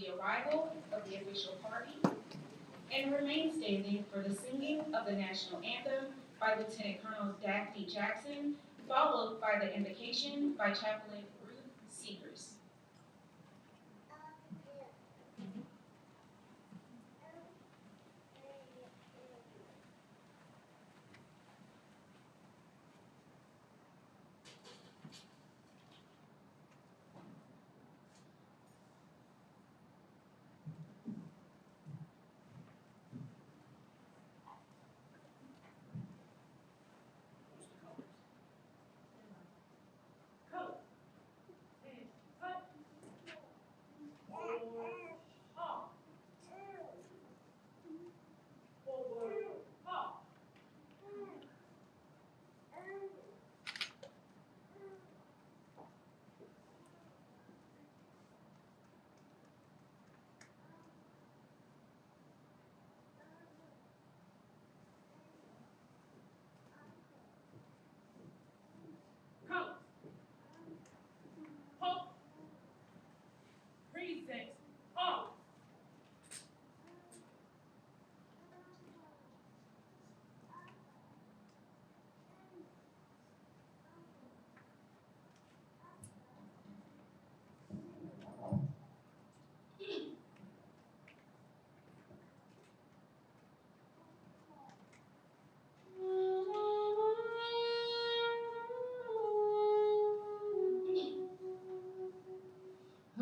the arrival of the official party, and remain standing for the singing of the national anthem by Lieutenant Colonel Daphne Jackson, followed by the invocation by Chaplain Ruth Seegers.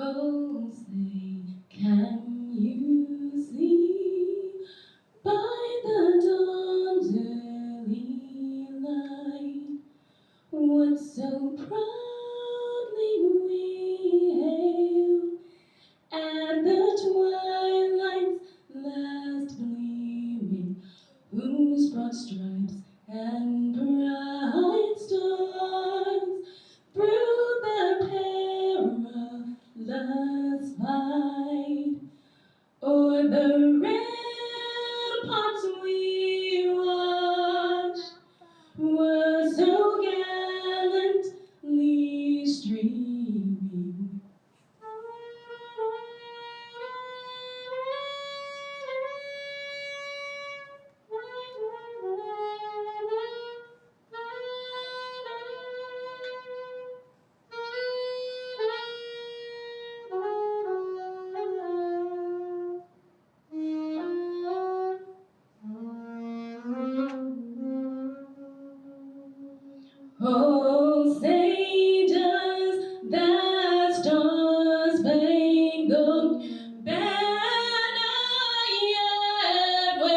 Oh, say, can you see by the dawn's early light what so proudly we hailed at the twilight's last gleaming, whose broad stripes and bright stars through the perilous fight o'er the ramparts we watched were so gallantly streaming. Oh, say does that star-spangled banner yet wave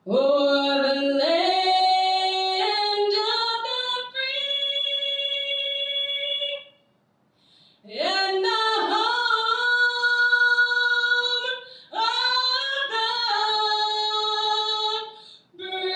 o'er the land of the free and the home of the brave.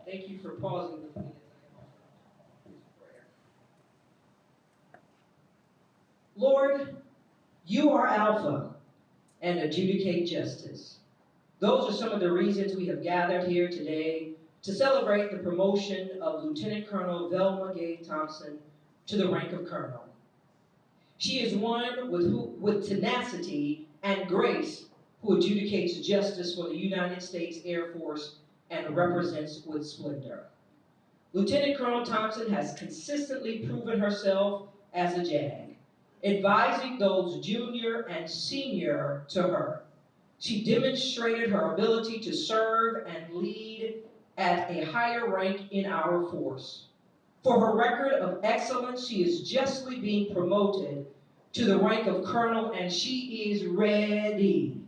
Thank you for pausing with me as I offer up this prayer. Lord, you are Alpha and adjudicate justice. Those are some of the reasons we have gathered here today to celebrate the promotion of Lieutenant Colonel Velma Gay Thompson to the rank of Colonel. She is one with tenacity and grace who adjudicates justice for the United States Air Force and represents with splendor. Lieutenant Colonel Thompson has consistently proven herself as a JAG, advising those junior and senior to her. She demonstrated her ability to serve and lead at a higher rank in our force. For her record of excellence, she is justly being promoted to the rank of colonel, and she is ready.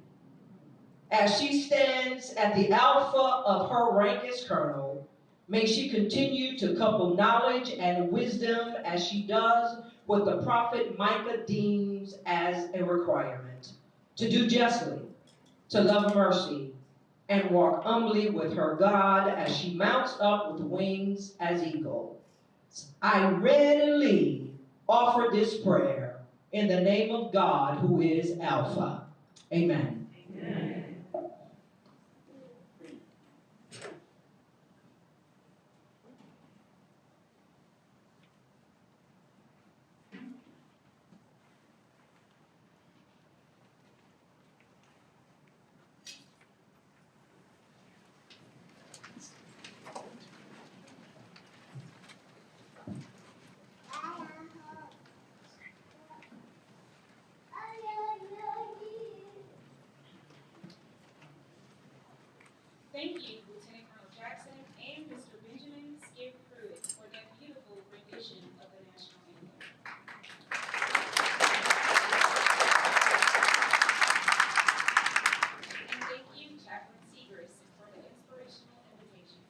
As she stands at the alpha of her rank as colonel, may she continue to couple knowledge and wisdom as she does what the prophet Micah deems as a requirement: to do justly, to love mercy, and walk humbly with her God as she mounts up with wings as eagle. I readily offer this prayer in the name of God, who is Alpha. Amen. Amen. Thank you, Lieutenant Colonel Jackson and Mr. Benjamin Skip Pruitt, for that beautiful rendition of the national anthem. And thank you, Chaplain Segrist, for the inspirational invitation.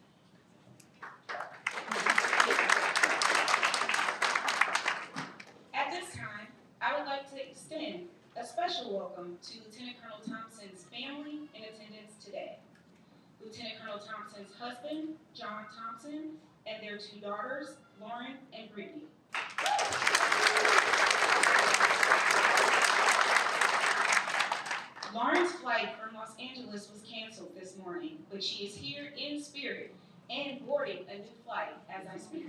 At this time, I would like to extend a special welcome to Lieutenant Colonel Thompson's family in attendance today. Lieutenant Colonel Thompson's husband, John Thompson, and their two daughters, Lauren and Brittany. Lauren's flight from Los Angeles was canceled this morning, but she is here in spirit and boarding a new flight as I speak.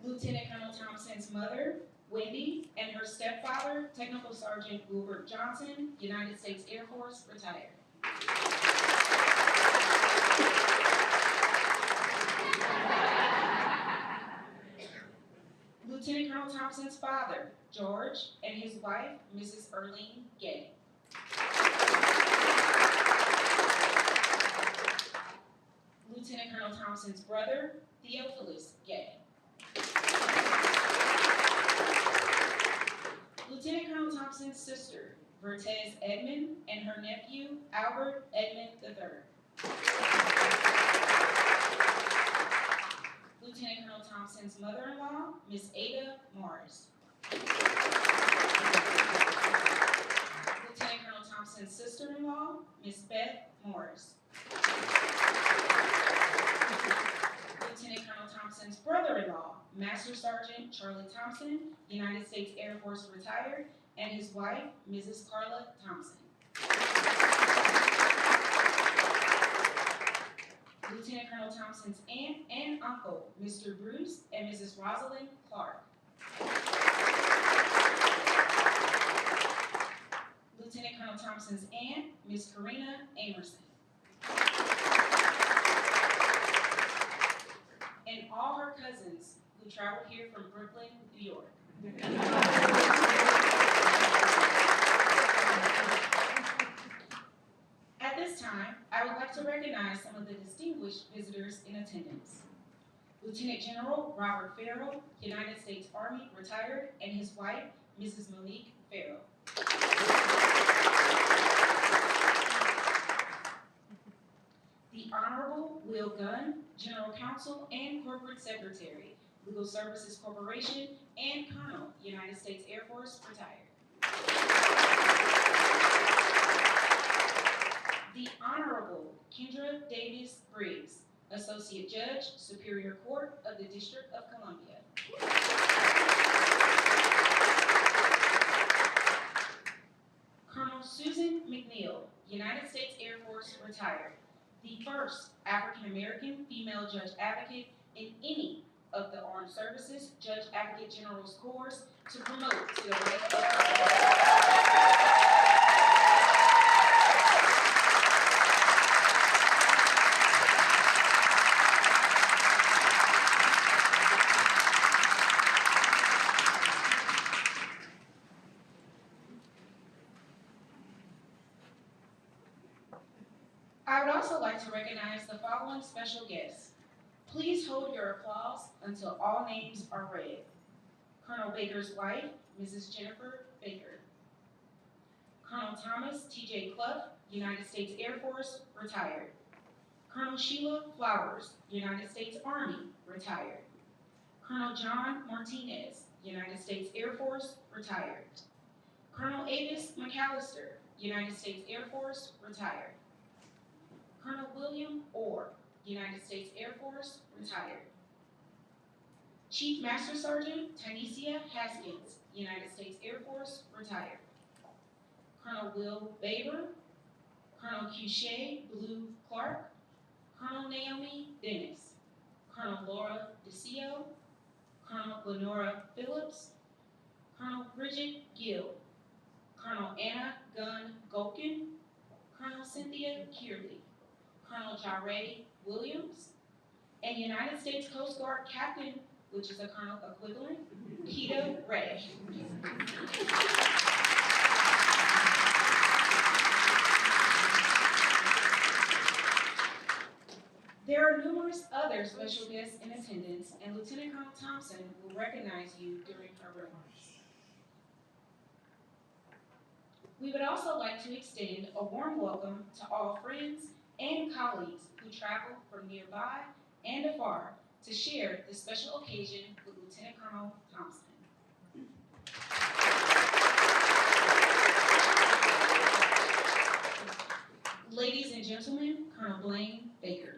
Lieutenant Colonel Thompson's mother, Wendy, and her stepfather, Technical Sergeant Wilbert Johnson, United States Air Force, retired. Lieutenant Colonel Thompson's father, George, and his wife, Mrs. Erlene Gay. Lieutenant Colonel Thompson's brother, Theophilus Gay. Lieutenant Colonel Thompson's sister, Vertez Edmond, and her nephew, Albert Edmond III. Lieutenant Colonel Thompson's mother-in-law, Miss Ada Morris. Lieutenant Colonel Thompson's sister-in-law, Miss Beth Morris. Lieutenant Colonel Thompson's brother-in-law, Master Sergeant Charlie Thompson, United States Air Force, retired, and his wife, Mrs. Carla Thompson. Lieutenant Colonel Thompson's aunt and uncle, Mr. Bruce and Mrs. Rosalind Clark. Lieutenant Colonel Thompson's aunt, Miss Karina Amerson. And all her cousins who traveled here from Brooklyn, New York. At this time, I would like to recognize some of the distinguished visitors in attendance. Lieutenant General Robert Farrell, United States Army, retired, and his wife, Mrs. Monique Farrell. The Honorable Will Gunn, General Counsel and Corporate Secretary, Legal Services Corporation, and Colonel, United States Air Force, retired. The Honorable Kendra Davis Briggs, Associate Judge, Superior Court of the District of Columbia. Colonel Susan McNeil, United States Air Force, retired. The first African American female judge advocate in any of the Armed Services Judge Advocate General's Corps to promote to the rank of colonel. I would also like to recognize the following special guests. Please hold your applause until all names are read. Colonel Baker's wife, Mrs. Jennifer Baker. Colonel Thomas T.J. Clough, United States Air Force, retired. Colonel Sheila Flowers, United States Army, retired. Colonel John Martinez, United States Air Force, retired. Colonel Avis McAllister, United States Air Force, retired. Colonel William Orr, United States Air Force, retired. Chief Master Sergeant Tynesia Haskins, United States Air Force, retired. Colonel Will Baber, Colonel Cushea Blue Clark, Colonel Naomi Dennis, Colonel Laura DeCio, Colonel Lenora Phillips, Colonel Bridget Gill, Colonel Anna Gunn Golkin, Colonel Cynthia Kearley, Colonel Jarre Williams, and United States Coast Guard Captain, which is a colonel equivalent, Keto Ray. There are numerous other special guests in attendance, and Lieutenant Colonel Thompson will recognize you during her remarks. We would also like to extend a warm welcome to all friends and colleagues who travel from nearby and afar to share this special occasion with Lieutenant Colonel Thompson. Ladies and gentlemen, Colonel Blaine Baker.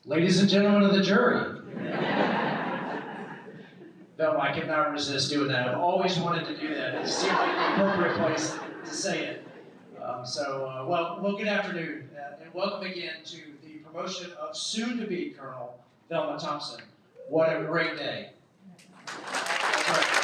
Ladies and gentlemen of the jury. No, I cannot resist doing that. I've always wanted to do that. It seemed like the appropriate place to say it. Well, good afternoon, and welcome again to the promotion of soon-to-be Colonel Velma Thompson. What a great day. That's right.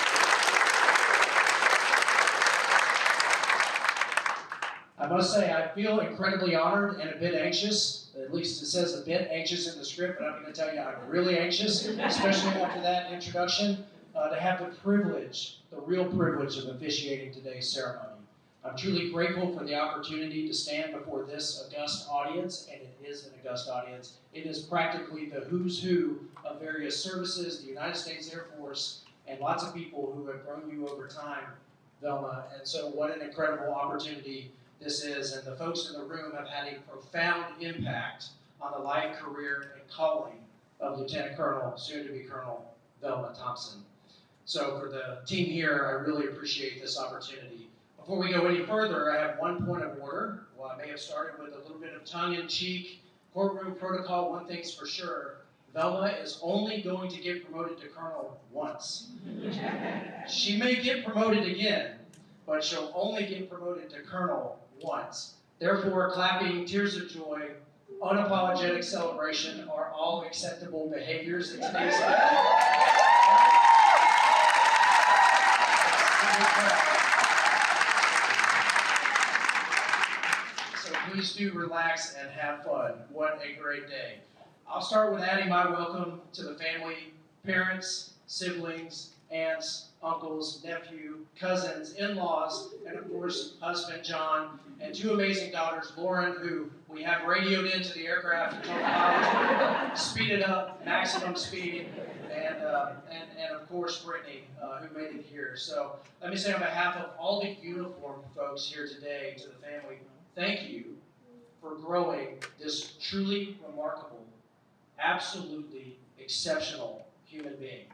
I must say, I feel incredibly honored and a bit anxious. At least it says a bit anxious in the script, but I'm going to tell you I'm really anxious, especially after that introduction, to have the privilege, the real privilege of officiating today's ceremony. I'm truly grateful for the opportunity to stand before this august audience, and it is an august audience. It is practically the who's who of various services, the United States Air Force, and lots of people who have grown you over time, Velma. And so what an incredible opportunity this is, and the folks in the room have had a profound impact on the life, career, and calling of Lieutenant Colonel, soon-to-be Colonel Velma Thompson. So for the team here, I really appreciate this opportunity. Before we go any further, I have one point of order. Well, I may have started with a little bit of tongue-in-cheek courtroom protocol. One thing's for sure, Velma is only going to get promoted to Colonel once. She may get promoted again, but she'll only get promoted to Colonel once. Therefore, clapping, tears of joy, unapologetic celebration are all acceptable behaviors in today's event. So please do relax and have fun. What a great day. I'll start with adding my welcome to the family, parents, siblings, aunts, uncles, nephew, cousins, in-laws, and of course, husband John, and two amazing daughters, Lauren, who we have radioed into the aircraft and told the pilot to speed it up, maximum speed, and of course, Brittany, who made it here. So let me say on behalf of all the uniformed folks here today to the family, thank you for growing this truly remarkable, absolutely exceptional human being.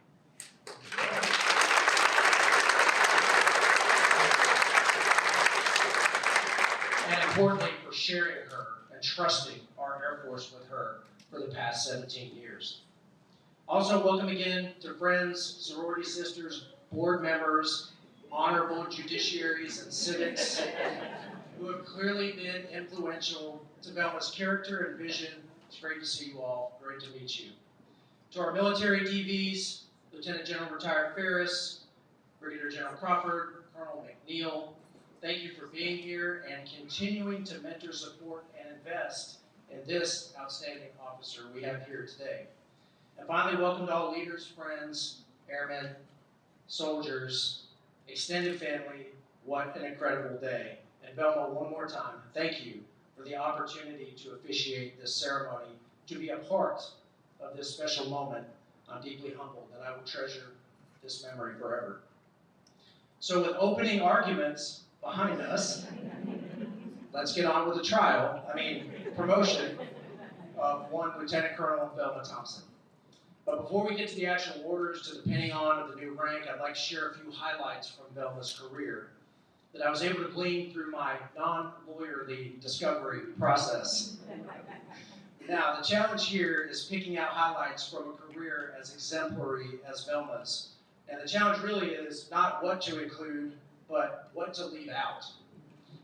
importantly for sharing her and trusting our Air Force with her for the past 17 years. Also, welcome again to friends, sorority sisters, board members, honorable judiciaries and civics who have clearly been influential to Velma's character and vision. It's great to see you all. Great to meet you. To our military DVs, Lieutenant General Retired Ferris, Brigadier General Crawford, Colonel McNeil, thank you for being here and continuing to mentor, support, and invest in this outstanding officer we have here today. And finally, welcome to all leaders, friends, airmen, soldiers, extended family. What an incredible day. And Velma, one more time, thank you for the opportunity to officiate this ceremony, to be a part of this special moment. I'm deeply humbled, and I will treasure this memory forever. So with opening arguments behind us, let's get on with the promotion of one Lieutenant Colonel Velma Thompson. But before we get to the actual orders, to the pinning on of the new rank, I'd like to share a few highlights from Velma's career that I was able to glean through my non-lawyerly discovery process. Now, the challenge here is picking out highlights from a career as exemplary as Velma's. And the challenge really is not what to include, but what to leave out.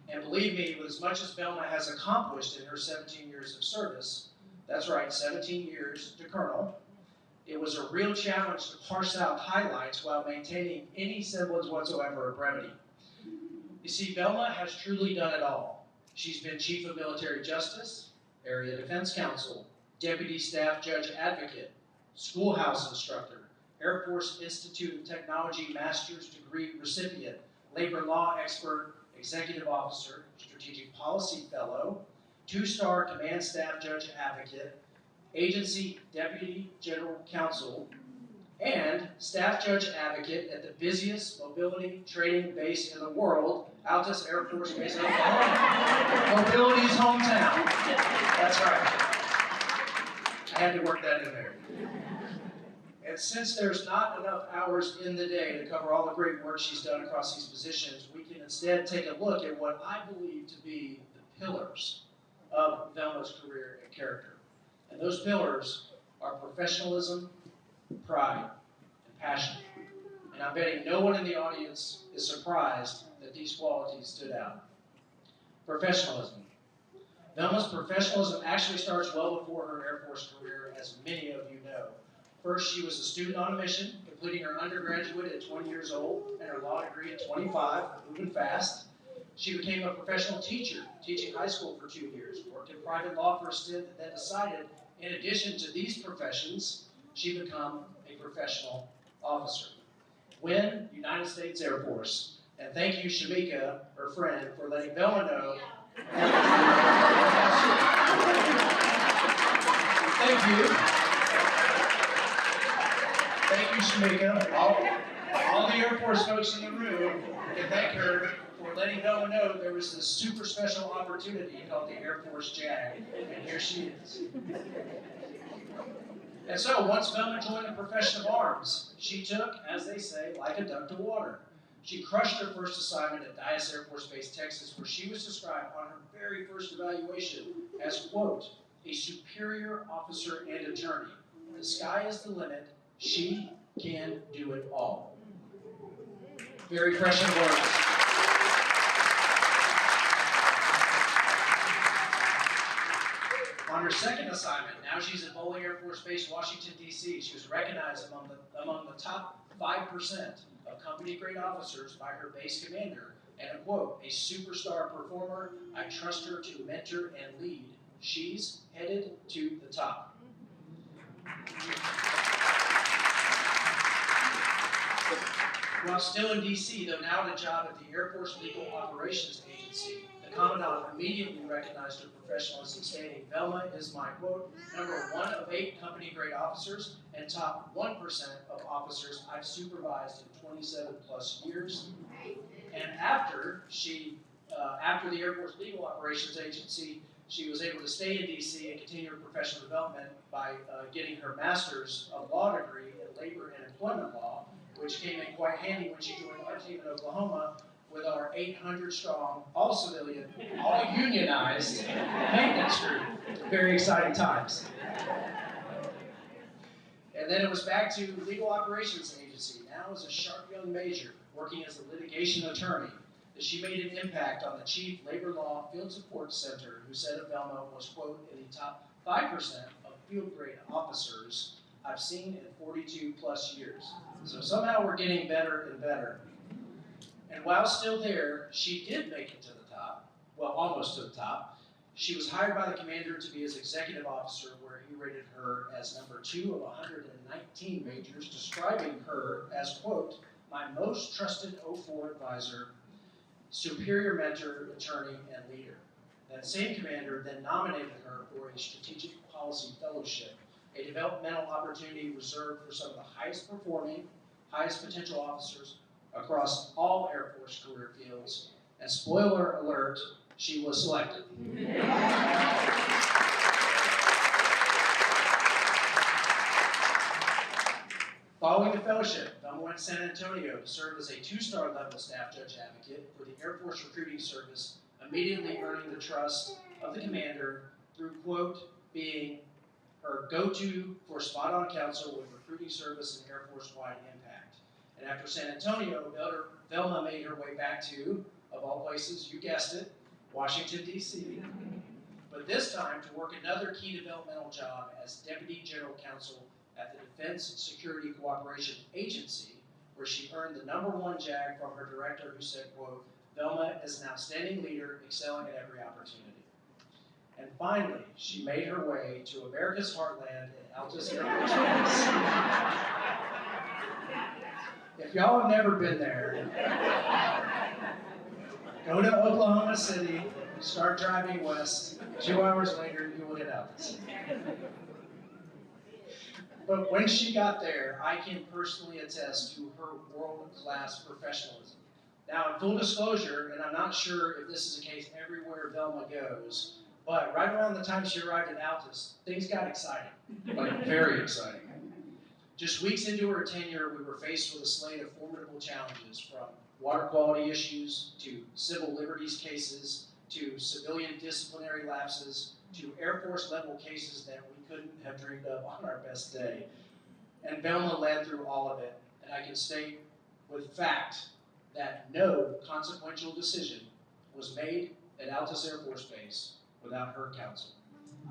And believe me, with as much as Velma has accomplished in her 17 years of service, that's right, 17 years to Colonel, it was a real challenge to parse out highlights while maintaining any semblance whatsoever of brevity. You see, Velma has truly done it all. She's been Chief of Military Justice, Area Defense Counsel, Deputy Staff Judge Advocate, Schoolhouse Instructor, Air Force Institute of Technology Master's Degree recipient, Labor Law Expert, Executive Officer, Strategic Policy Fellow, 2-star Command Staff Judge Advocate, Agency Deputy General Counsel, and Staff Judge Advocate at the busiest mobility training base in the world, Altus Air Force Base, Oklahoma. Mobility's hometown. That's right. I had to work that in there. And since there's not enough hours in the day to cover all the great work she's done across these positions, we can instead take a look at what I believe to be the pillars of Velma's career and character. And those pillars are professionalism, pride, and passion. And I'm betting no one in the audience is surprised that these qualities stood out. Professionalism. Velma's professionalism actually starts well before her Air Force career, as many of you know. First, she was a student on a mission, completing her undergraduate at 20 years old and her law degree at 25, moving fast. She became a professional teacher, teaching high school for 2 years, worked in private law for a stint, and then decided, in addition to these professions, she'd become a professional officer. Win, United States Air Force. And thank you, Shamika, her friend, for letting Velma know. Thank you. Thank you, Shamika. All the Air Force folks in the room can thank her for letting Velma know there was this super special opportunity called the Air Force JAG, and here she is. And so, once Velma joined the profession of arms, she took, as they say, like a duck to water. She crushed her first assignment at Dyess Air Force Base, Texas, where she was described on her very first evaluation as, quote, a superior officer and attorney. The sky is the limit. She can do it all. Very prescient words. On her second assignment, now she's at Bowling Air Force Base, Washington, D.C. She was recognized among the top 5% of company-grade officers by her base commander, and a quote, a superstar performer. I trust her to mentor and lead. She's headed to the top. While still in D.C., though now at a job at the Air Force Legal Operations Agency, the Commandant immediately recognized her professionalism, stating, Velma is my, quote, number 1 of 8 company-grade officers and top 1% of officers I've supervised in 27 plus years. And after the Air Force Legal Operations Agency, she was able to stay in D.C. and continue her professional development by getting her Master's of Law degree in Labor and Employment Law, which came in quite handy when she joined our team in Oklahoma, with our 800 strong, all civilian, all unionized maintenance crew. Very exciting times. And then it was back to Legal Operations Agency, now as a sharp young major, working as a litigation attorney, that she made an impact on the Chief Labor Law Field Support Center, who said of Velma was, quote, in the top 5% of field grade officers I've seen in 42 plus years. So somehow we're getting better and better. And while still there, she did make it to the top, well, almost to the top. She was hired by the commander to be his executive officer, where he rated her as number 2 of 119 majors, describing her as, quote, my most trusted 04 advisor, superior mentor, attorney, and leader. That same commander then nominated her for a strategic policy fellowship, a developmental opportunity reserved for some of the highest performing, highest potential officers across all Air Force career fields. And spoiler alert, she was selected. Following the fellowship, Velma went to San Antonio to serve as a 2-star level staff judge advocate for the Air Force Recruiting Service, immediately earning the trust of the commander through, quote, being her go-to for spot-on counsel with recruiting service and Air Force-wide impact. And after San Antonio, Velma made her way back to, of all places, you guessed it, Washington, D.C., but this time to work another key developmental job as Deputy General Counsel at the Defense Security Cooperation Agency, where she earned the #1 JAG from her director, who said, quote, Velma is an outstanding leader, excelling at every opportunity. And finally, she made her way to America's heartland in Altus Air Force Base. If y'all have never been there, go to Oklahoma City, start driving west. 2 hours later, you will hit Altus. But when she got there, I can personally attest to her world-class professionalism. Now, in full disclosure, and I'm not sure if this is the case everywhere Velma goes, but right around the time she arrived at Altus, things got exciting, like very exciting. Just weeks into her tenure, we were faced with a slate of formidable challenges, from water quality issues to civil liberties cases to civilian disciplinary lapses to Air Force level cases that we couldn't have dreamed of on our best day. And Velma led through all of it, and I can state with fact that no consequential decision was made at Altus Air Force Base without her counsel,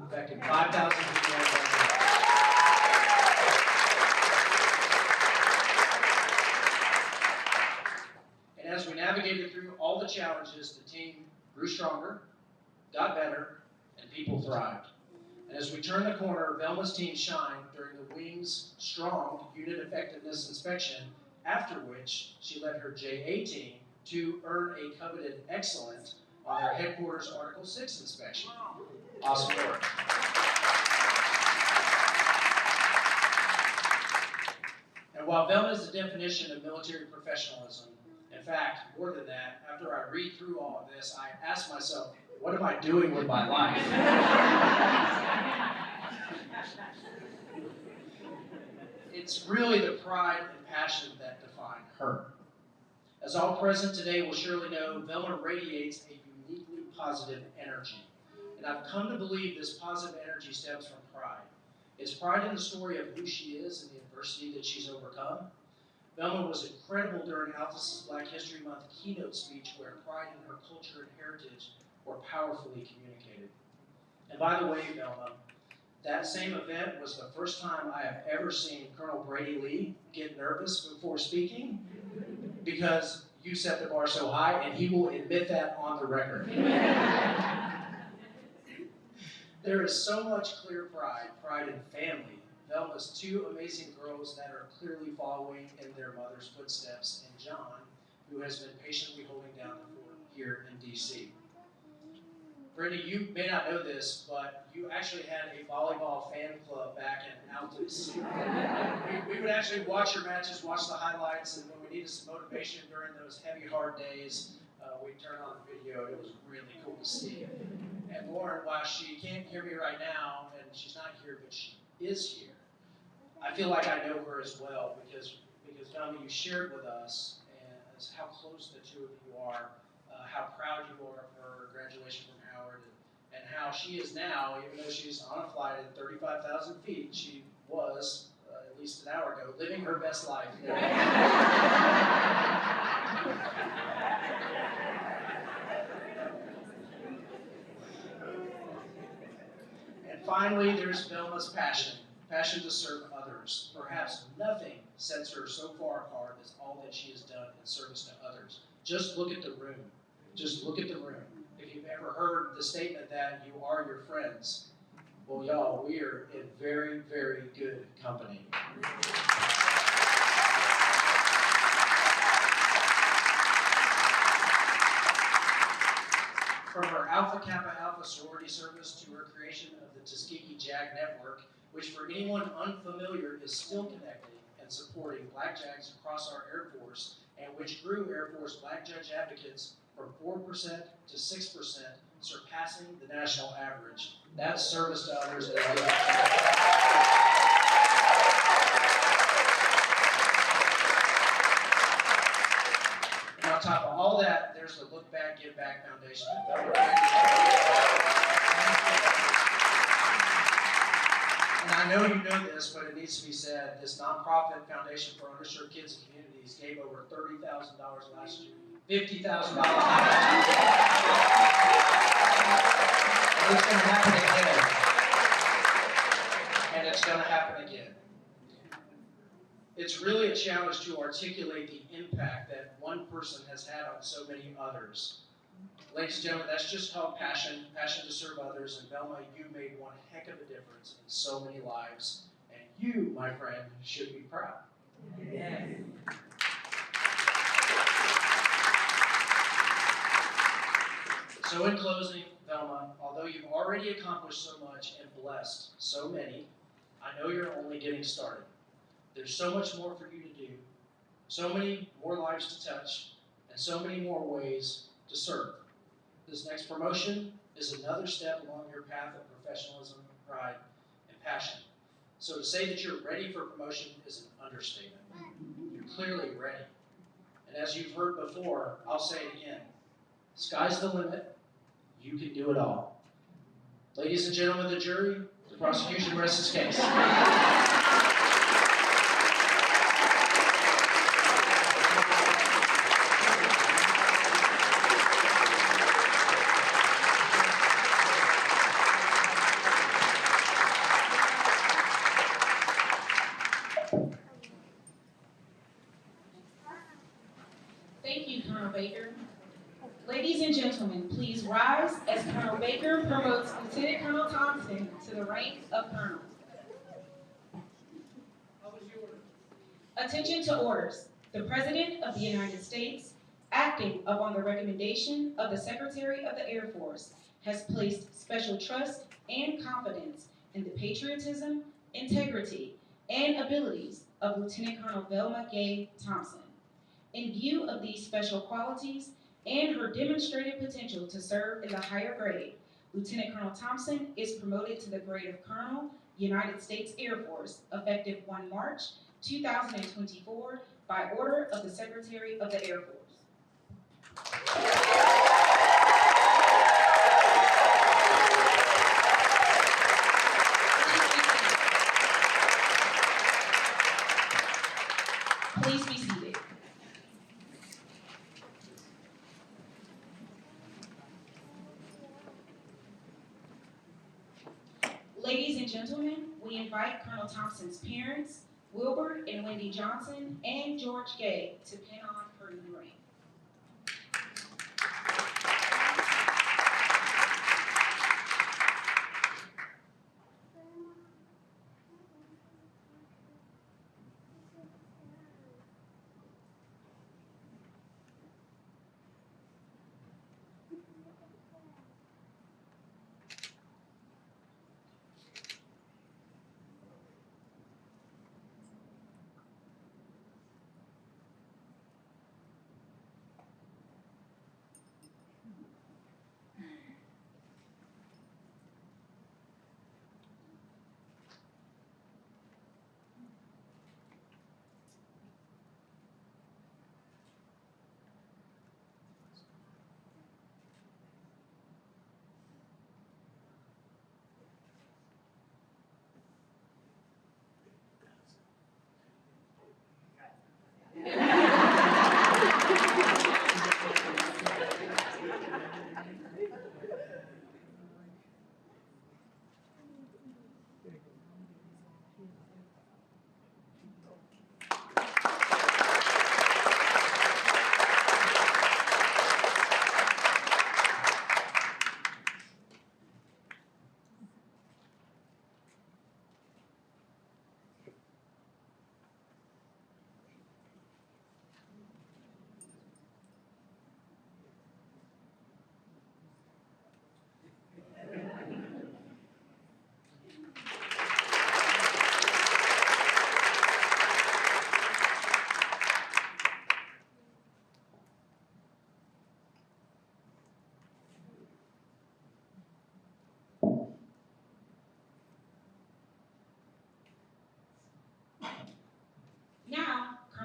affecting 5,000 people. And as we navigated through all the challenges, the team grew stronger, got better, and people thrived. And as we turned the corner, Velma's team shined during the Wing's strong unit effectiveness inspection, after which she led her JA team to earn a coveted excellent on their headquarters Article 6 inspection. Awesome work. And while Velma is the definition of military professionalism, in fact, more than that, after I read through all of this, I ask myself, what am I doing with my life? It's really the pride and passion that define her. As all present today will surely know, Velma radiates a uniquely positive energy. And I've come to believe this positive energy stems from pride. It's pride in the story of who she is and the adversity that she's overcome. Velma was incredible during Altus's Black History Month keynote speech, where pride in her culture and heritage were powerfully communicated. And by the way, Velma, that same event was the first time I have ever seen Colonel Brady Lee get nervous before speaking, because you set the bar so high, and he will admit that on the record. There is so much clear pride in family. Velma's 2 amazing girls that are clearly following in their mother's footsteps, and John, who has been patiently holding down the fort here in D.C. Brenda, you may not know this, but you actually had a volleyball fan club back in Altus. we would actually watch your matches, watch the highlights, and when we needed some motivation during those heavy, hard days, we'd turn on the video. It was really cool to see. And Lauren, while she can't hear me right now, and she's not here, but she is here, I feel like I know her as well, because Velma, you shared with us is how close the two of you are, how proud you are of her graduation from Howard, and how she is now, even though she's on a flight at 35,000 feet, she was, at least an hour ago, living her best life. And finally, there's Velma's passion to serve others. Perhaps nothing sets her so far apart as all that she has done in service to others. Just look at the room. Just look at the room. If you've ever heard the statement that you are your friends, well, y'all, we are in very, very good company. From her Alpha Kappa Alpha sorority service to her creation of the Tuskegee JAG network, which for anyone unfamiliar is still connecting and supporting Black JAGs across our Air Force, and which grew Air Force Black Judge advocates from 4% to 6%, surpassing the national average. That's service to others as well. And on top of all that, there's the Look Back, Give Back Foundation. And I know you know this, but it needs to be said, this nonprofit foundation for underserved kids and communities gave over $30,000 last year, $50,000 last year. And it's going to happen again. And it's going to happen again. It's really a challenge to articulate the impact that one person has had on so many others. Ladies and gentlemen, that's just called passion to serve others. And Velma, you made one heck of a difference in so many lives. And you, my friend, should be proud. Yes. So in closing, Velma, although you've already accomplished so much and blessed so many, I know you're only getting started. There's so much more for you to do, so many more lives to touch, and so many more ways to serve. This next promotion is another step along your path of professionalism, pride, and passion. So to say that you're ready for promotion is an understatement. You're clearly ready. And as you've heard before, I'll say it again. Sky's the limit. You can do it all. Ladies and gentlemen of the jury, the prosecution rests its case. Thank you, Colonel Baker. Ladies and gentlemen, please rise as Colonel Baker promotes Lieutenant Colonel Thompson to the rank of Colonel. Attention to orders. The President of the United States, acting upon the recommendation of the Secretary of the Air Force, has placed special trust and confidence in the patriotism, integrity, and abilities of Lieutenant Colonel Velma Gay Thompson. In view of these special qualities and her demonstrated potential to serve in the higher grade, Lieutenant Colonel Thompson is promoted to the grade of Colonel, United States Air Force, effective 1 March 2024, by order of the Secretary of the Air Force. Please be seated. Ladies and gentlemen, we invite Colonel Thompson's parents, Wilbert and Wendy Johnson, and George Gay, to pin on her new ring.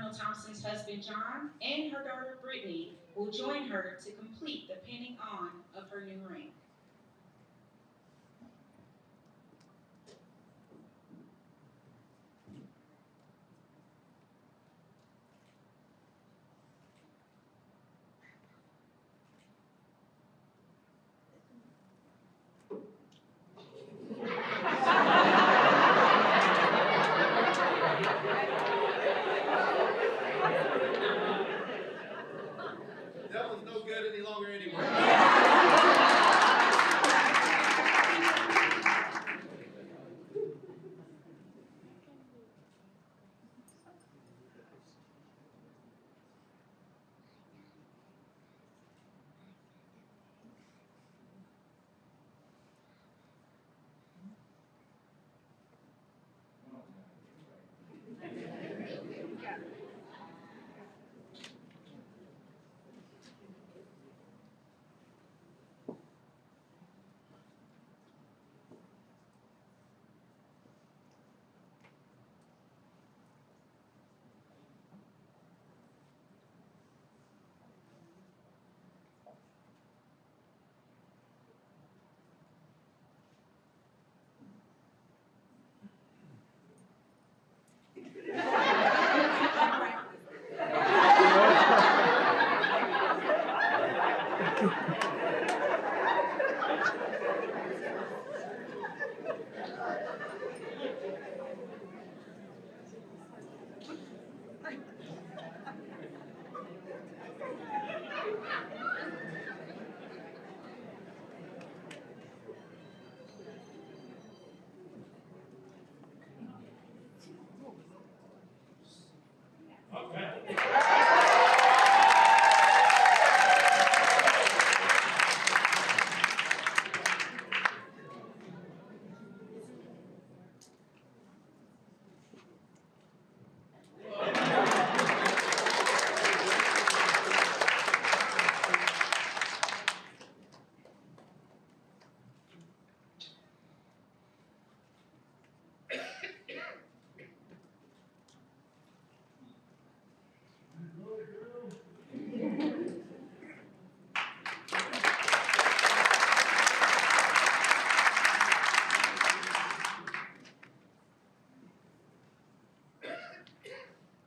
Colonel Thompson's husband, John, and her daughter, Brittany, will join her to complete the pinning on of her new ring. That one's no good any longer anyway.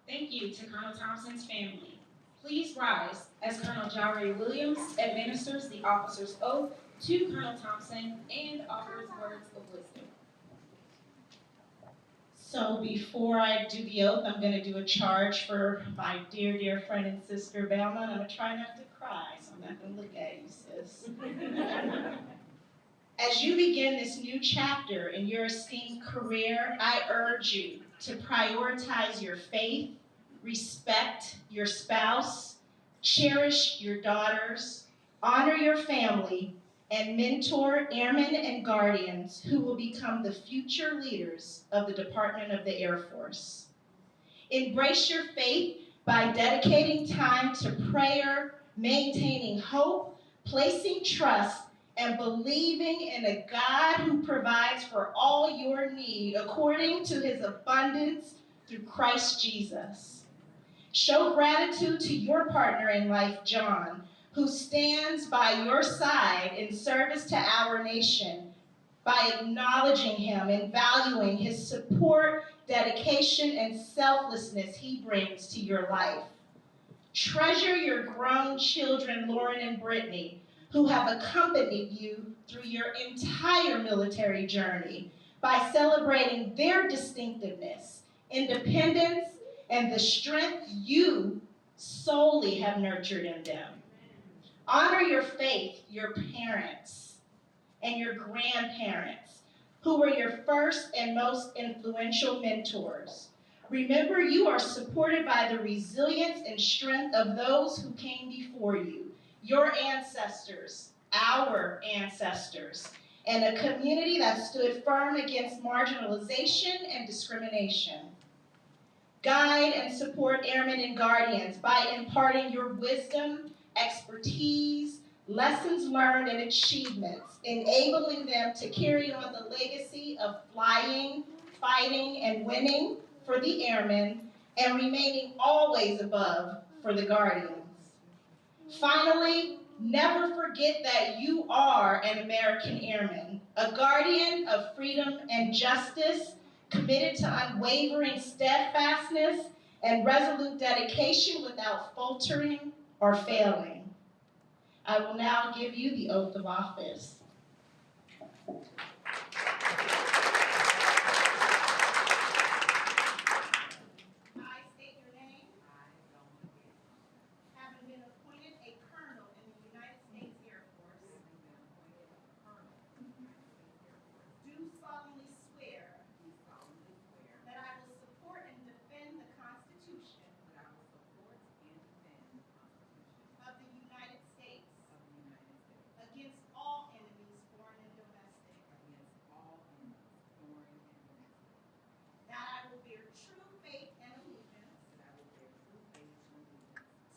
Thank you to Colonel Thompson's family. Please rise as Colonel Jari Williams administers the officer's oath to Colonel Thompson and offers words of wisdom. So before I do the oath, I'm going to do a charge for my dear, dear friend and sister, Velma, and I'm going to try not to cry, so I'm not going to look at you, sis. As you begin this new chapter in your esteemed career, I urge you to prioritize your faith, respect your spouse, cherish your daughters, honor your family, and mentor airmen and guardians who will become the future leaders of the Department of the Air Force. Embrace your faith by dedicating time to prayer, maintaining hope, placing trust, and believing in a God who provides for all your need according to his abundance through Christ Jesus. Show gratitude to your partner in life, John, who stands by your side in service to our nation by acknowledging him and valuing his support, dedication, and selflessness he brings to your life. Treasure your grown children, Lauren and Brittany, who have accompanied you through your entire military journey by celebrating their distinctiveness, independence, and the strength you solely have nurtured in them. Honor your faith, your parents, and your grandparents, who were your first and most influential mentors. Remember, you are supported by the resilience and strength of those who came before you, your ancestors, our ancestors, and a community that stood firm against marginalization and discrimination. Guide and support airmen and guardians by imparting your wisdom, expertise, lessons learned, and achievements, enabling them to carry on the legacy of flying, fighting, and winning for the airmen and remaining always above for the Guardians. Finally, never forget that you are an American airman, a guardian of freedom and justice, committed to unwavering steadfastness and resolute dedication without faltering or failing. I will now give you the oath of office. I state your name. Having been appointed a colonel in the United States Air Force, do solemnly swear that I will support and defend the Constitution of the United States against all enemies, foreign and domestic. That I will bear true faith and allegiance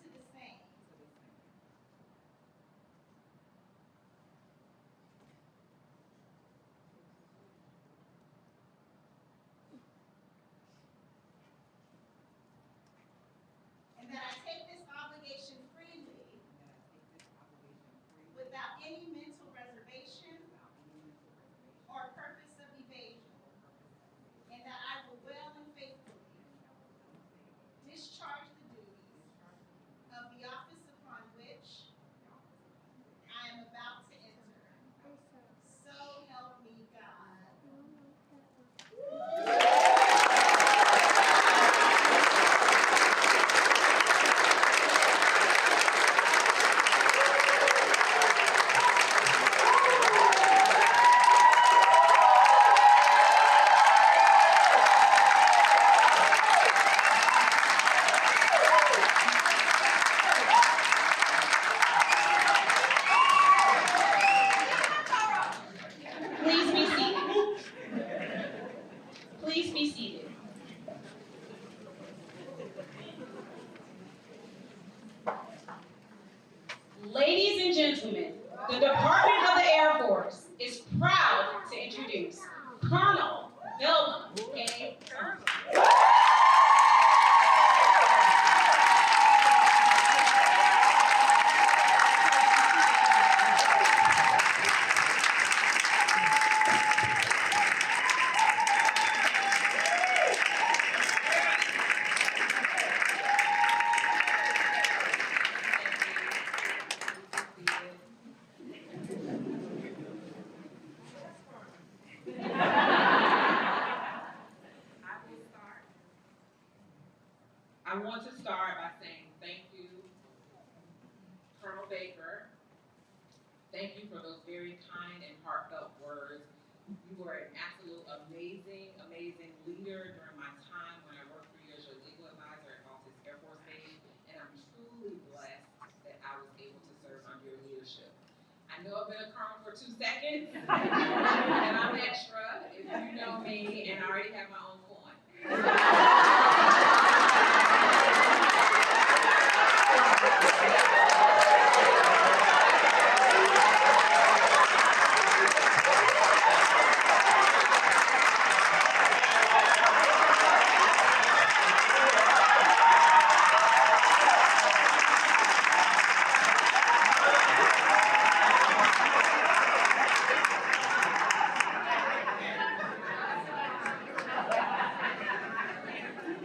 to the same and that I take this obligation freely without any mental reservation or purpose of evasion, and that I will well and faithfully discharge the duties of the office upon which I am about to enter. So help me God. Please be seated. Please be seated. Ladies and gentlemen, the Department of the Air Force is proud to introduce Colonel Velma Gay Thompson. I want to start by saying thank you, Colonel Baker. Thank you for those very kind and heartfelt words. You were an absolute amazing, amazing leader during my time when I worked for you as your legal advisor at Baltic Air Force Base, and I'm truly blessed that I was able to serve under your leadership. I know I've been a colonel for 2 seconds, and I'm extra if you know me, and I already have my own coin.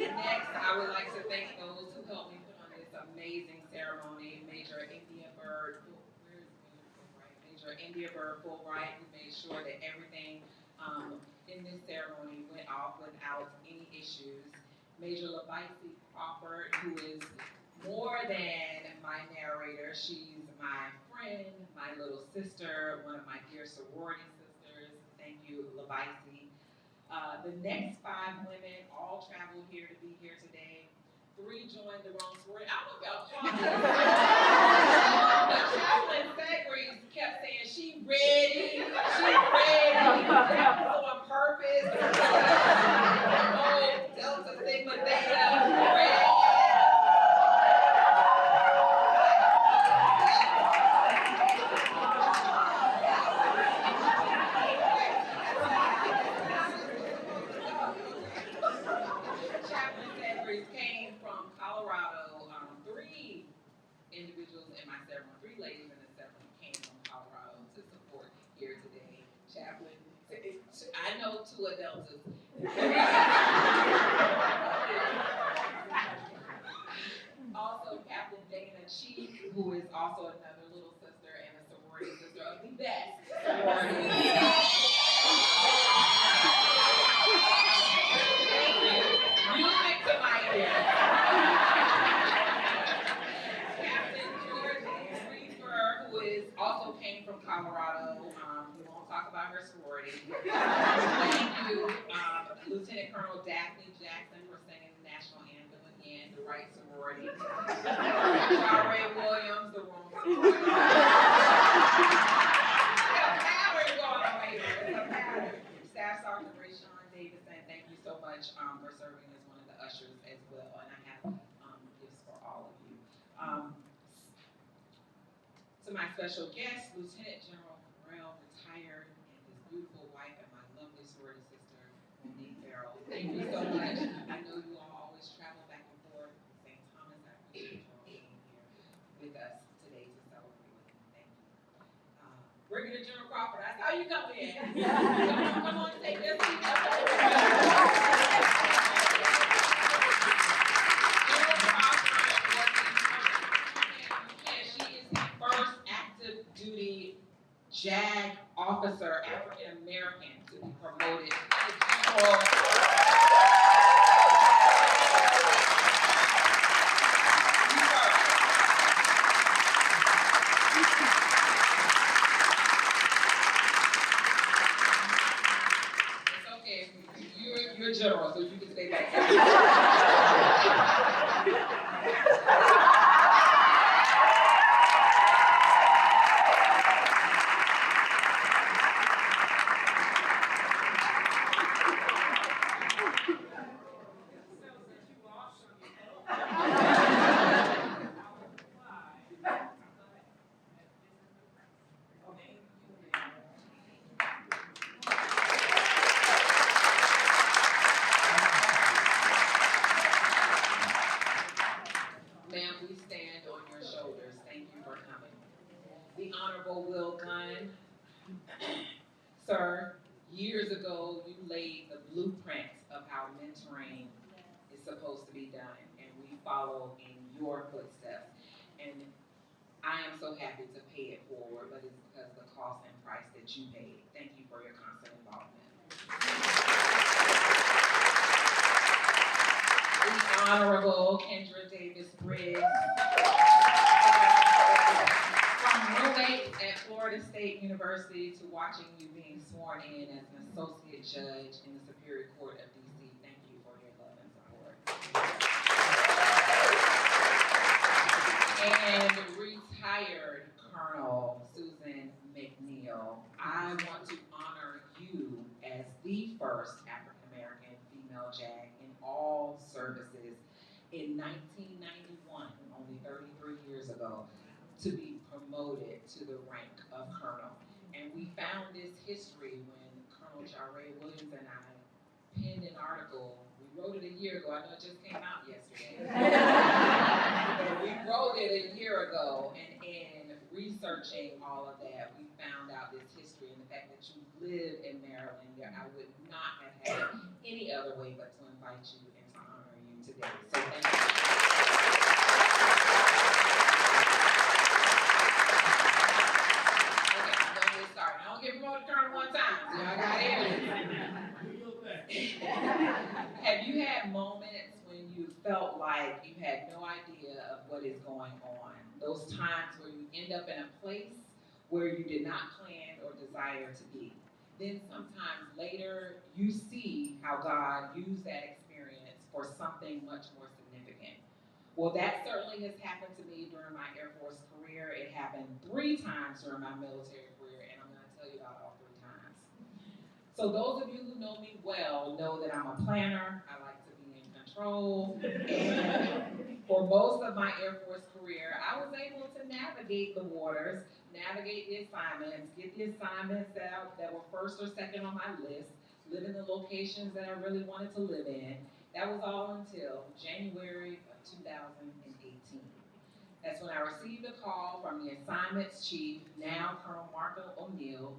Next, I would like to thank those who helped me put on this amazing ceremony. Major India Bird, Major India Bird Fulbright, who made sure that everything in this ceremony went off without any issues. Major Levice Crawford, who is more than my narrator. She's my friend, my little sister, one of my dear sorority sisters. Thank you, Levice. The next 5 women all traveled here to be here today. 3 joined the wrong sorority. I don't know if y'all caught this. The chaplain Sagrees kept saying, she ready, she ready. That was on purpose. Oh, Delta Sigma Theta, ready. Chaplain Sagrees came individuals in my ceremony, 3 ladies in the ceremony came from Colorado to support here today. Chaplain, I know 2 adults. Also, Captain Dana Cheek, who is also another little sister and a sorority sister of the best sorority. Music to my ears. Captain George Reefer, who is also came from Colorado. We won't talk about her sorority. Thank you, Lieutenant Colonel Daphne Jackson, for singing the national anthem again, the right sorority. JAG Williams, the wrong sorority. There's a pattern going on here. There's a pattern. Staff Sergeant Rayshawn Davison, thank you so much for serving as one of the ushers as well. And I have gifts for all of you. To my special guest, Lieutenant General Farrell, retired, and his beautiful wife and my lovely sorority sister, Monique Farrell. Thank you so much. I know you all always travel back and forth from St. Thomas. I appreciate you all being here with us today to celebrate with me. Thank you. Brigadier General Crawford, I saw you come in. Come on, take your seat. Duty JAG officer, African American, to be promoted to general. It's okay, you're general, so you can stay back there. Ma'am, we stand on your shoulders. Thank you for coming. The Honorable Will Gunn. Sir, years ago, you laid the blueprint of how mentoring is supposed to be done, and we follow in your footsteps. And I am so happy to pay it forward, but it's because of the cost and price that you paid. Thank you for your constant involvement. The Honorable Kendra Davis Briggs. From roommate at Florida State University to watching you being sworn in as an associate judge in the Superior Court of D.C. Thank you for your love and support. And retired Colonel Susan McNeil, I want to honor you as the first African American female JAG in all services in 1991, only 33 years ago, to be promoted to the rank of colonel. And we found this history when Colonel JAG Williams and I penned an article. We wrote it a year ago. I know it just came out yesterday. But we wrote it a year ago, and in researching all of that, we found out this history and the fact that you live in Maryland. I would not have had it any other way but to invite you and to honor you today. So thank you. Okay, I'm gonna get started. I don't get promoted to colonel one time, so y'all got everything. Have you had moments when you felt like you had no idea of what is going on? Those times where you end up in a place where you did not plan or desire to be. Then sometimes later you see how God used that experience for something much more significant. Well, that certainly has happened to me during my Air Force career. It happened 3 times during my military career, and I'm going to tell you about all 3 times. So those of you who know me well know that I'm a planner. I like to be in control. And for most of my Air Force career, I was able to navigate the waters, navigate the assignments, get the assignments that were first or second on my list, live in the locations that I really wanted to live in. That was all until January of 2018. That's when I received a call from the assignments chief, now Colonel Marco O'Neill.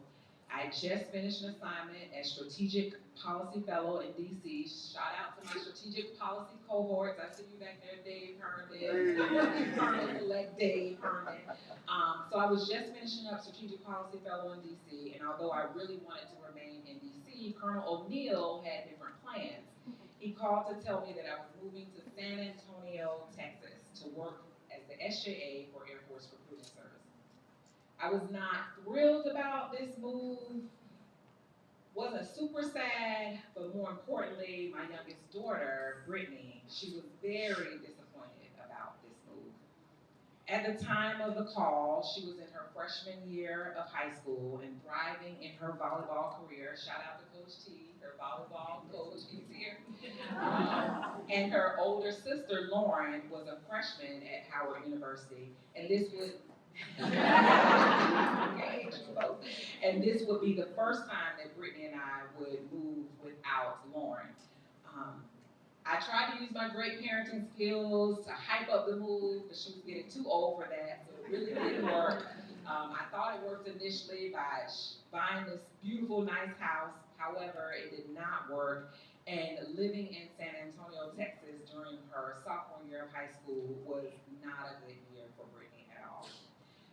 I just finished an assignment as Strategic Policy Fellow in DC. Shout out to my Strategic Policy cohorts. I see you back there, Dave Herndon, Colonel-elect Dave Herndon. So I was just finishing up Strategic Policy Fellow in DC, and although I really wanted to remain in DC, Colonel O'Neill had different plans. He called to tell me that I was moving to San Antonio, Texas, to work as the SJA for Air Force Recruiting Service. I was not thrilled about this move, wasn't super sad, but more importantly, my youngest daughter, Brittany, she was very disappointed about this move. At the time of the call, she was in her freshman year of high school and thriving in her volleyball career. Shout out to Coach T, her volleyball coach, he's here. And her older sister, Lauren, was a freshman at Howard University, and this would and this would be the first time that Brittany and I would move without Lauren. I tried to use my great parenting skills to hype up the move, but she was getting too old for that, so it really didn't work. I thought it worked initially by buying this beautiful, nice house. However, it did not work, and living in San Antonio, Texas during her sophomore year of high school was not a good year for Brittany at all.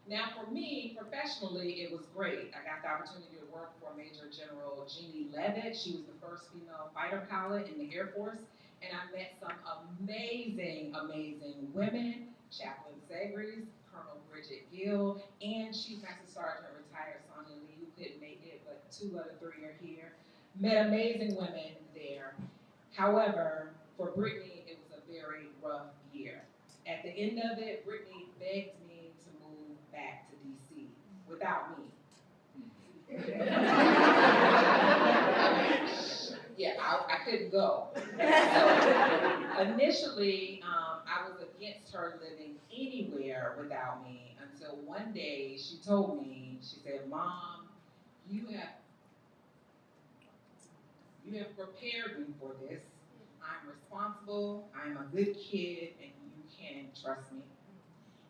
Now for me, professionally, it was great. I got the opportunity to work for Major General Jeannie Levitt. She was the first female fighter pilot in the Air Force, and I met some amazing, amazing women, Chaplain Segres, Colonel Bridget Gill, and Chief Master Sergeant retired Sonia Lee, who couldn't make it, but 2 out of 3 are here. Met amazing women there. However, for Brittany, it was a very rough year. At the end of it, Brittany begged me to move back to DC without me. Yeah, I couldn't go. So initially, I was against her living anywhere without me until one day she told me, she said, "Mom, you have prepared me for this. I'm responsible, I'm a good kid, and you can trust me."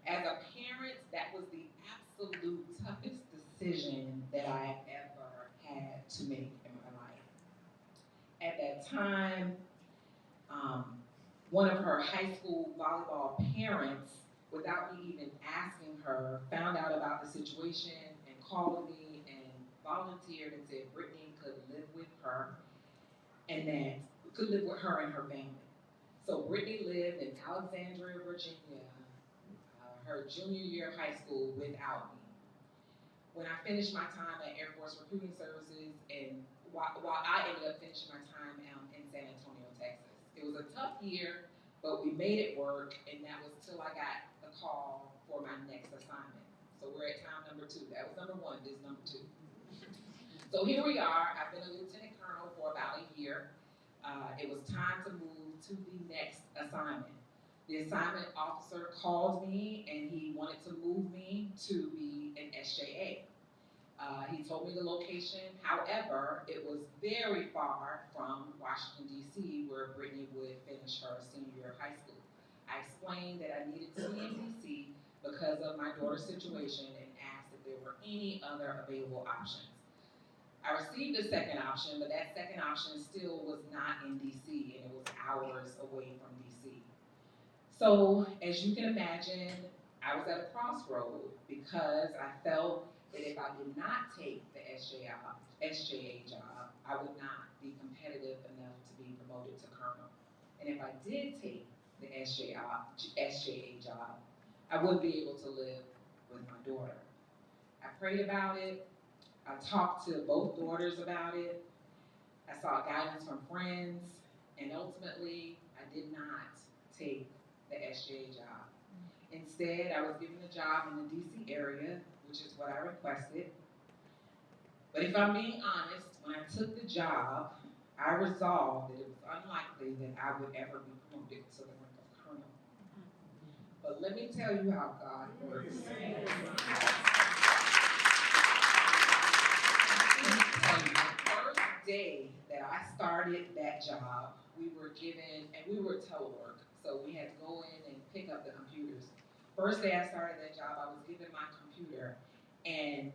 As a parent, that was the absolute toughest decision that I ever had to make in my life. At that time, one of her high school volleyball parents, without me even asking her, found out about the situation and called me and volunteered and said Brittany could live with her and her family. So Brittany lived in Alexandria, Virginia, her junior year of high school without me. When I finished my time at Air Force Recruiting Services, and while I ended up finishing my time in San Antonio, Texas. It was a tough year, but we made it work, and that was till I got the call for my next assignment. So we're at time number 2. That was number 1, this is number 2. So here we are. I've been a lieutenant colonel for about a year. It was time to move to the next assignment. The assignment officer called me and he wanted to move me to be an SJA. He told me the location. However, it was very far from Washington, D.C., where Brittany would finish her senior year of high school. I explained that I needed to be in D.C. because of my daughter's situation and asked if there were any other available options. I received a second option, but that second option still was not in D.C., and it was hours away from D.C. So, as you can imagine, I was at a crossroad because I felt that if I did not take the SJA job, I would not be competitive enough to be promoted to colonel. And if I did take the SJA job, I wouldn't be able to live with my daughter. I prayed about it. I talked to both daughters about it. I sought guidance from friends, and ultimately, I did not take the SJA job. Instead, I was given a job in the DC area, which is what I requested. But if I'm being honest, when I took the job, I resolved that it was unlikely that I would ever be promoted to the rank of colonel. But let me tell you how God works. The first day that I started that job, we were given, and we were telework, so we had to go in and pick up the computers. First day I started that job, I was given my computer, and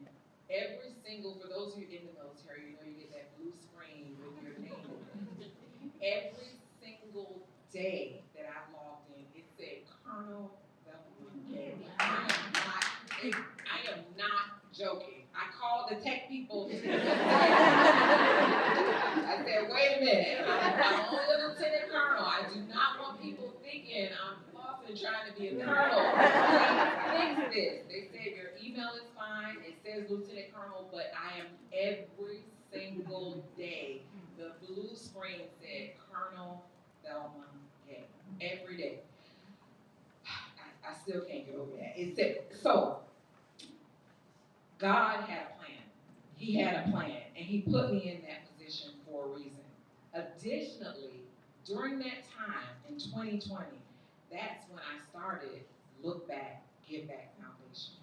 every single, for those of you in the military, you know you get that blue screen with your name on it. Every single day that I logged in, it said Colonel Velma Gay. I am not joking. I called the tech people. I said, wait a minute, I'm only a lieutenant colonel. I do not want people thinking I'm often trying to be a colonel. Fix this. They said your email is fine. It says lieutenant colonel, but I am every single day. The blue screen said Colonel Velma Gay. Every day. I still can't get over that. It said, so God had a plan. He had a plan, and he put me in that position for a reason. Additionally, during that time in 2020, that's when I started Look Back, Give Back Foundation.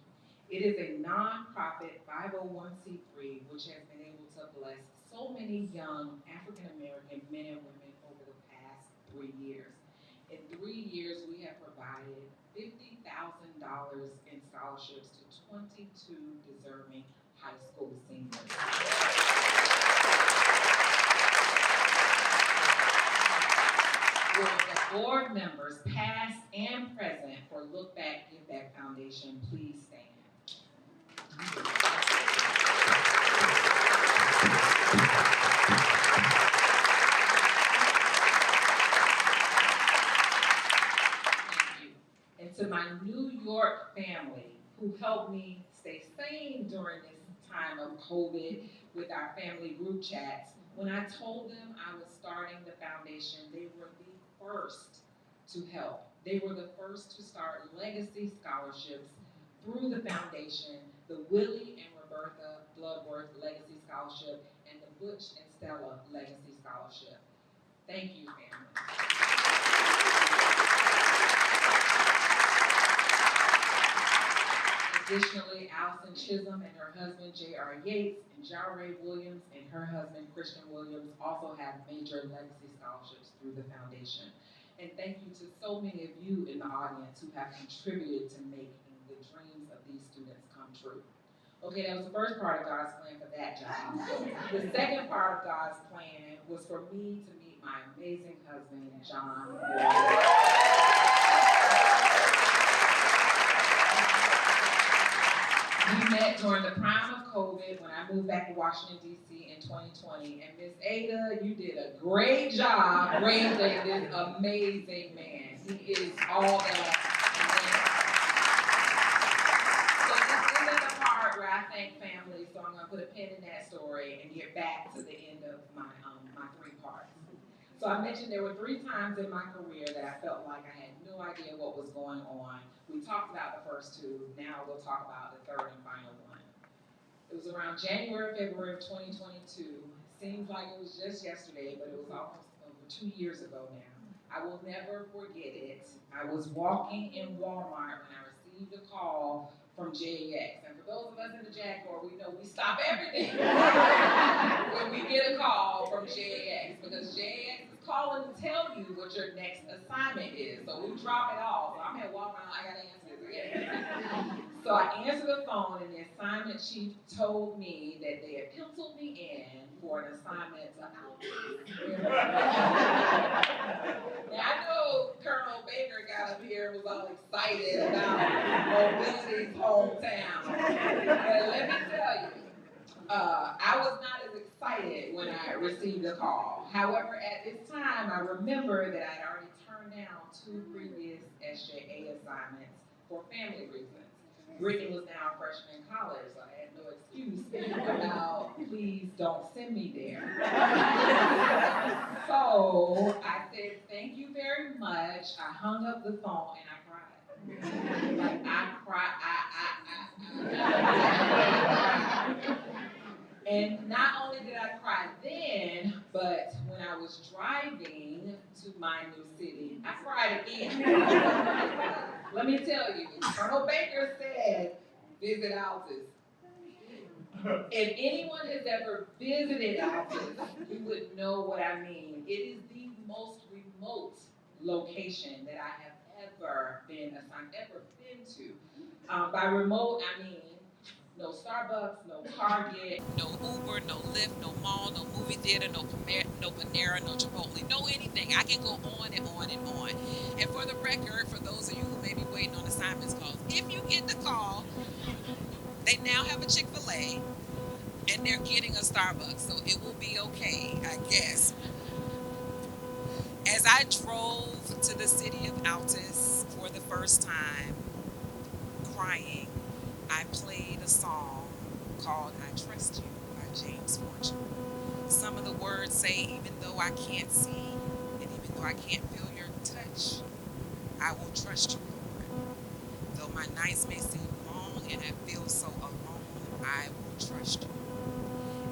It is a nonprofit 501c3 which has been able to bless so many young African American men and women over the past 3 years. In 3 years, we have provided $50,000 in scholarships to 22 deserving high school seniors. Will the board members, past and present, for Look Back, Give Back Foundation, please stand. To my New York family who helped me stay sane during this time of COVID with our family group chats. When I told them I was starting the foundation, they were the first to help. They were the first to start legacy scholarships through the foundation, the Willie and Roberta Bloodworth Legacy Scholarship and the Butch and Stella Legacy Scholarship. Thank you, family. Additionally, Allison Chisholm and her husband, J.R. Yates, and Jare Williams and her husband, Christian Williams, also have major legacy scholarships through the foundation. And thank you to so many of you in the audience who have contributed to making the dreams of these students come true. Okay, that was the first part of God's plan for that job. The second part of God's plan was for me to meet my amazing husband, John Moore. We met during the prime of COVID when I moved back to Washington, D.C. in 2020. And Miss Ada, you did a great job raising this amazing man. He is all that. So this isn't the part where I thank family, so I'm going to put a pin in that story and get back to the end of my 3 parts. So I mentioned there were 3 times in my career that I felt like I had no idea what was going on. We talked about the first 2, now we'll talk about the third and final one. It was around January, February of 2022. Seems like it was just yesterday, but it was almost over 2 years ago now. I will never forget it. I was walking in Walmart when I received a call from JAG. And for those of us in the JAG Corps, we know we stop everything when we get a call from JAG, because JAG is calling to tell you what your next assignment is. So we drop it all. So I'm here walking around, I gotta answer this again. So I answered the phone, and the assignment chief told me that they had penciled me in for an assignment to Now I know Colonel Baker got up here and was all excited about Mobility's hometown. But let me tell you, I was not as excited when I received the call. However, at this time, I remember that I'd already turned down 2 previous SJA assignments for family reasons. Brittany was now a freshman in college, so I had no excuse about, please don't send me there. So I said, thank you very much. I hung up the phone and I cried. Like I cried, And not only did I cry then, but when I was driving to my new city, I cried again. Let me tell you, Colonel Baker said, visit Altus. If anyone has ever visited Altus, you would know what I mean. It is the most remote location that I have ever been assigned, ever been to. By remote, I mean no Starbucks, no Target, no Uber, no Lyft, no mall, no movie theater, no Panera, no Chipotle, no anything. I can go on and on and on. And for the record, for those of you who may be waiting on assignments calls, if you get the call, they now have a Chick-fil-A and they're getting a Starbucks, so it will be okay, I guess. As I drove to the city of Altus for the first time, crying, I played a song called I Trust You by James Fortune. Some of the words say, even though I can't see, and even though I can't feel your touch, I will trust you, Lord. Though my nights may seem long and I feel so alone, I will trust you.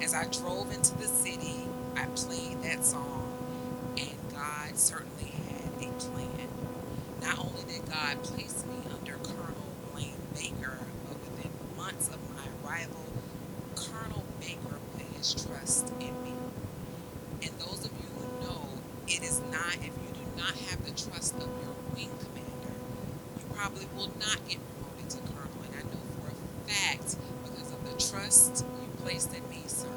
As I drove into the city, I played that song, and God certainly had a plan. Not only did God place me under Colonel Blaine Baker, but within months of my arrival, Colonel Baker put his trust in me. And those of you who know, it is not, if you do not have the trust of your wing commander, you probably will not get promoted to colonel. And I know for a fact, because of the trust you placed in me, sir,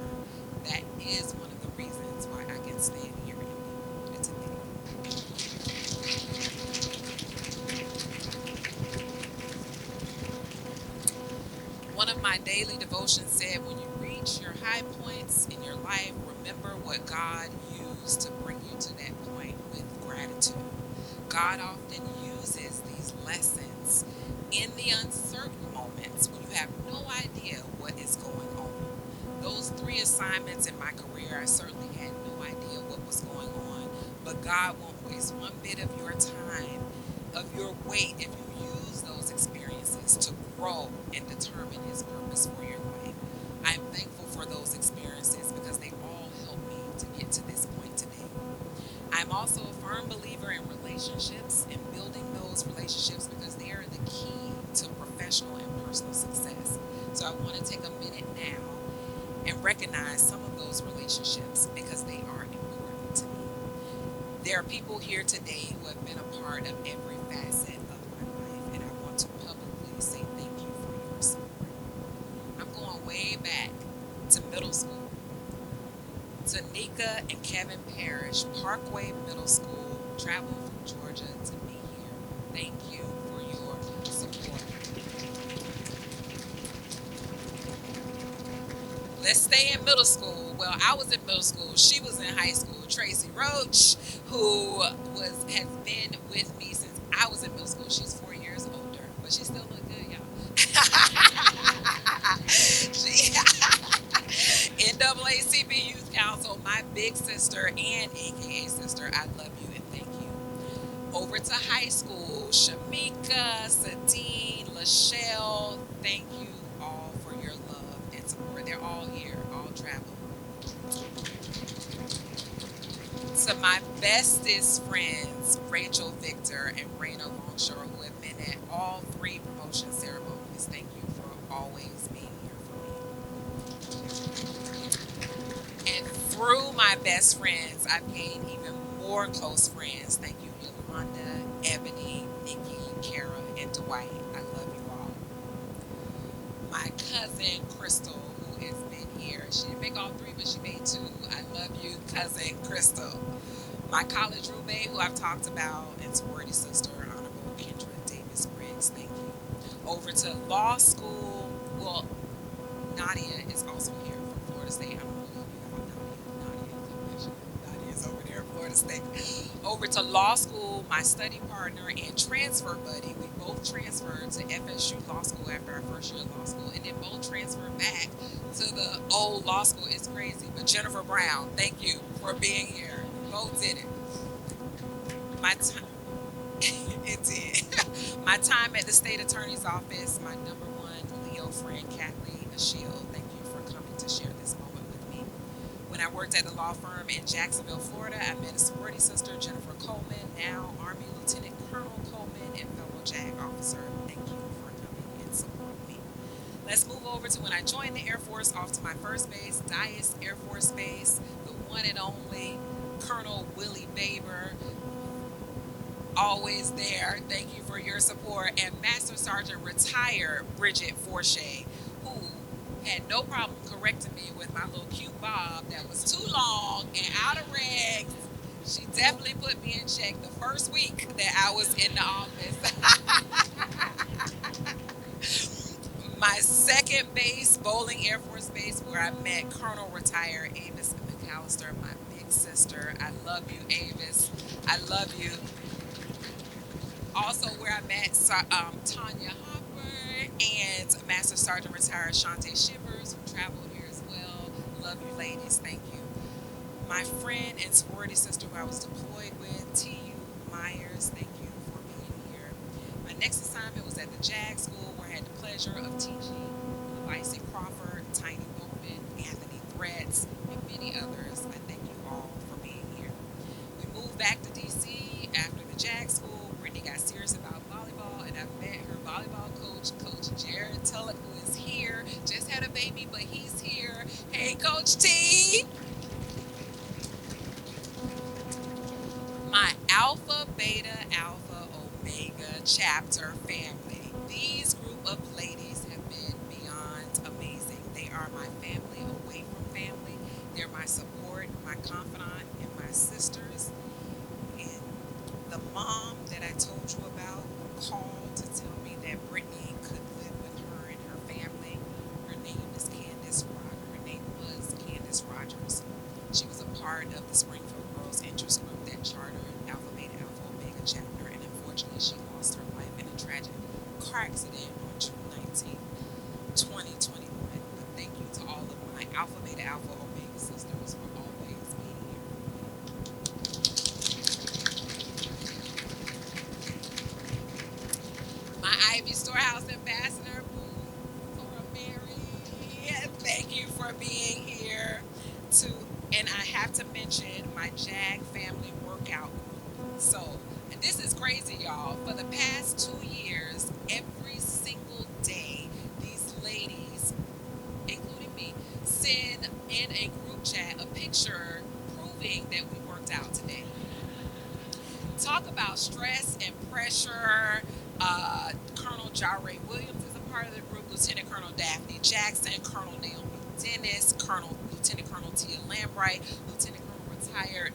that is one of the reasons why I can stand here and be today. One of my daily devotions said, when you reach your high points in your life, remember what God used to bring you to that point with gratitude. God often uses these lessons in the uncertain moments when you have no idea what is going on. Those 3 assignments in my career, I certainly had no idea what was going on, but God won't waste one bit of your time, of your weight, if you use those experiences to grow and determine His purpose for your life. I'm thankful for those experiences because they all helped me to get to this point today. I'm also a firm believer in relationships and building those relationships because they are the key to professional and personal success. So I want to take a minute now and recognize some of those relationships because they are important to me. There are people here today who have been a part of every facet of my life, and I want to publicly say thank you for your support. I'm going way back to middle school. To Nika and Kevin Parrish, Parkway Middle School, traveled from Georgia to be here. Thank you for your support. Let's stay in middle school. Well, I was in middle school. She was in high school. Tracy Roach, who has been with me since I was in middle school. She's 4 years older, but she still look good, y'all. NAACP Youth Council, my big sister and AKA sister, I love you and thank you. Over to high school, Shamika, Sadine, Lachelle, thank you all for your love and support. They're all here, all travel. To my bestest friends, Rachel Victor and Raina Longshore, who have been at all 3 promotion ceremonies, thank you for always being here for me. And through my best friends, I've gained even more close friends. Thank you, Yolanda, Ebony, Nikki, Kara, and Dwight. I love you all. My cousin, Crystal, who has been here. She didn't make all 3, but she made 2. I love you, cousin Crystal. My college roommate, who I've talked about, and sorority sister, Honorable Kendra Davis Briggs, thank you. Over to law school. Well, Nadia is also here from Florida State. I don't know if you know Nadia is over there at Florida State. Over to law school, my study partner and transfer buddy. We both transferred to FSU Law School after our first year of law school, and then both transferred back to the old law school. It's crazy. But Jennifer Brown, thank you for being here. Both did it. My time, it did. My time at the state attorney's office, my number 1 Leo friend, Kathleen Ashiel, thank you for coming to share this moment with me. When I worked at the law firm in Jacksonville, Florida, I met a sorority sister, Jennifer Coleman, now Army Lieutenant Colonel Coleman and fellow JAG officer. Thank you for coming and supporting me. Let's move over to when I joined the Air Force, off to my first base, Dyess Air Force Base, the one and only Colonel Willie Baber, always there. Thank you for your support. And Master Sergeant retired Bridget Forche, who had no problem correcting me with my little cute bob that was too long and out of rags. She definitely put me in check the first week that I was in the office. My second base, Bowling Air Force Base, where I met Colonel retired Avis McAllister, my big sister. I love you, Avis. I love you. Also, where I met Tanya Hopper and Master Sergeant retired Shantae Shivers, who traveled here as well. Love you, ladies. Thank you. My friend and sorority sister who I was deployed with, T.U. Myers, thank you for being here. My next assignment was at the JAG school, where I had the pleasure of teaching Levice Crawford, Tiny Bowman, Anthony Threats, and many others. I thank you all for being here. We moved back to D.C. after the JAG school. Brittany got serious about volleyball, and I met her volleyball coach, Coach Jared Tullock, who is here. Just had a baby, but he's here. Hey, Coach T. My Alpha, Beta, Alpha, Omega chapter family. These group of ladies have been beyond amazing. They are my family away from family. They're my support, my confidant, and my sisters. And the mom that I told you about called to tell me that Brittany could live with her and her family. Her name is Candace Rogers. Her name was Candace Rogers. She was a part of the Springfield Girls Interest Group that chartered Alpha Beta Alpha Omega chapter, and unfortunately she lost her life in a tragic car accident on June 19, 2021. But thank you to all of my Alpha Beta Alpha Omega sisters for always being here. My Ivy Storehouse ambassador, Laura Mary, thank you for being here. And I have to mention my JAG family workout group. So, and this is crazy, y'all. For the past 2 years, every single day, these ladies, including me, send in a group chat a picture proving that we worked out today. Talk about stress and pressure. Colonel Jare Williams is a part of the group. Lieutenant Colonel Daphne Jackson, Colonel Naomi Dennis, Lieutenant Colonel Tia Lambright, Lieutenant Colonel retired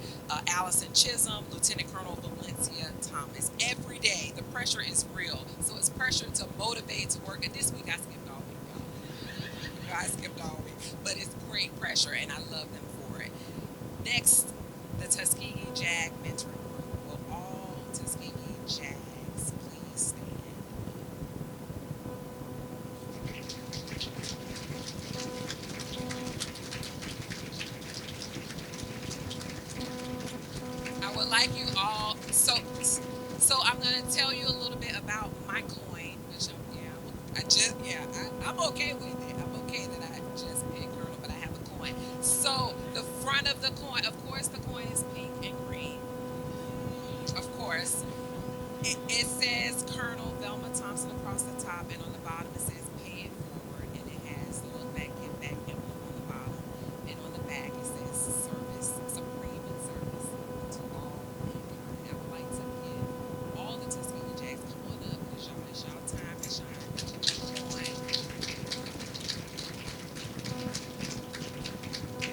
Allison Chisholm, Lieutenant Colonel Valencia Thomas. Every day, the pressure is real. So it's pressure to motivate, to work. And this week I skipped all week, y'all. I skipped all week. But it's great pressure, and I love them for it. Next, the Tuskegee JAG Mentoring Group. Will all Tuskegee JAGs please stand? I would like you all, so I'm gonna tell you a little bit about my coin, which I'm okay with it. I'm okay that I just picked Colonel, but I have a coin. So the front of the coin, of course, the coin is pink and green. Of course, it says Colonel Velma Thompson across the top, and on the bottom it says "Pay it forward," and it has the look back, give back emblem on the bottom, and on the back it says "Service Supreme in Service to all mankind." I would like to give all the Tuskegee Jags, come on up, because y'all, it's y'all time to shine.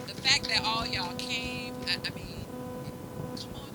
The fact that all y'all came, I mean, come on up.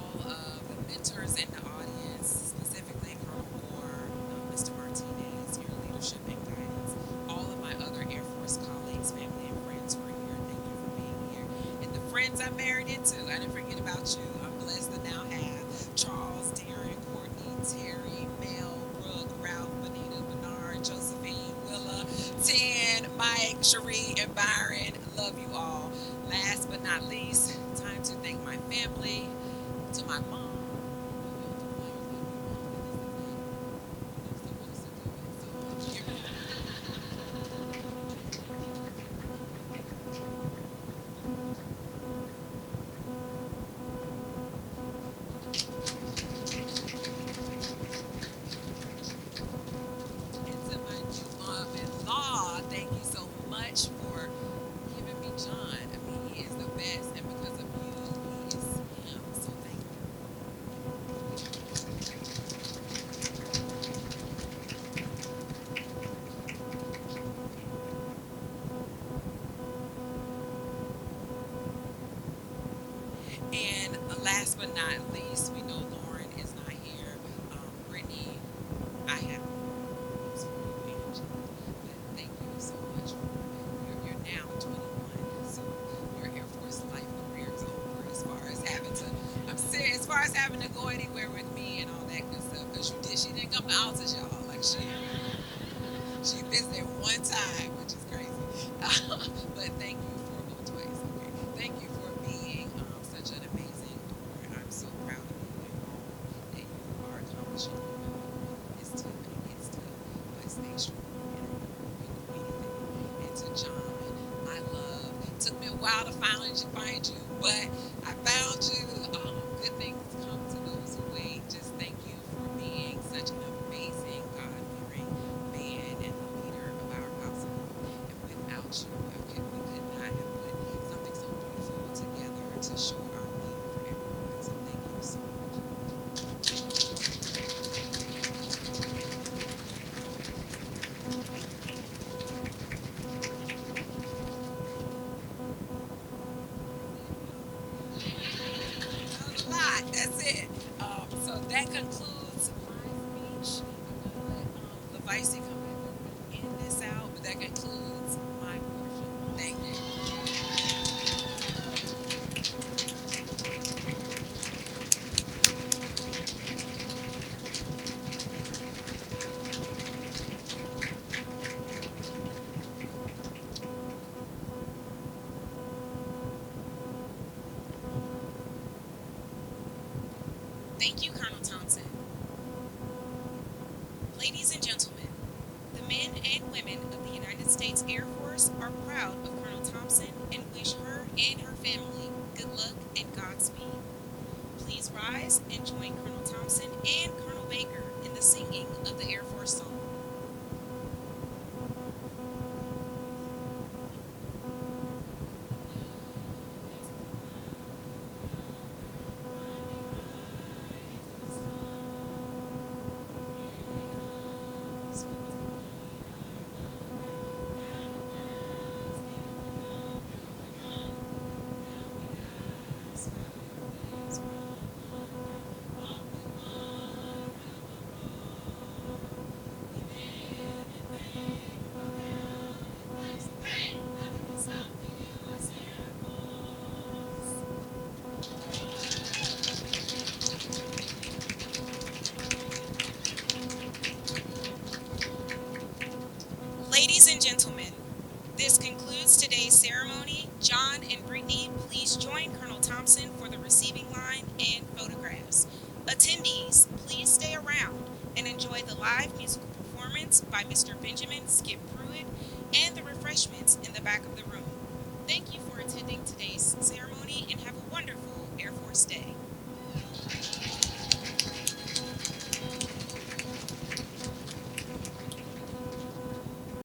all of the mentors in the audience, specifically Colonel Moore, Mr. Martinez, your leadership and guidance, all of my other Air Force colleagues, family, and friends who are here, thank you for being here. And the friends I married into, I didn't forget about you. I'm blessed to now have Charles, Darren, Courtney, Terry, Mel, Brooke, Ralph, Benita, Bernard, Josephine, Willa, Tan, Mike, Cherie, and Byron. Love you all. Last but not least, time to thank my family, to my mom. And to my new mom-in-law, thank you so much for giving me John. I mean, he is the best, and because of you, he is him. So thank you. And last but not least, we know Lauren is not here. Brittany, I have news for you, Angela. But thank you so much. You're now 21, so your Air Force life career is over as far as having to. I'm serious, as far as having to go anywhere with me and all that good stuff. Because she didn't come to Altus, y'all. Like she visited one time, which is crazy. But thank you for twice. Okay. Thank you for being such an amazing daughter. I'm so proud of you and all that you are accomplishing. It's to bless nation and anything. And to John, I love. It took me a while to find you, but I found you. Good things come to those who wait. Just thank you for being such an amazing, God-fearing man and the leader of our household. And without you, we could not have put something so beautiful together to show our need for everyone. So thank you so much. That was a lot. That's it. So that concludes my speech. I'm gonna let the vice come back and end this out, but that concludes my portion. Thank you. Thank you, Colonel Thompson. Ladies and gentlemen, the men and women of the United States Air Force are proud of Colonel Thompson and wish her and her family good luck and Godspeed. Please rise and join Colonel Thompson and Colonel Baker in the singing of the Air Force song. Ladies and gentlemen, this concludes today's ceremony. John and Brittany, please join Colonel Thompson for the receiving line and photographs. Attendees, please stay around and enjoy the live musical performance by Mr. Benjamin Skip Pruitt and the refreshments in the back of the room. Thank you for attending today's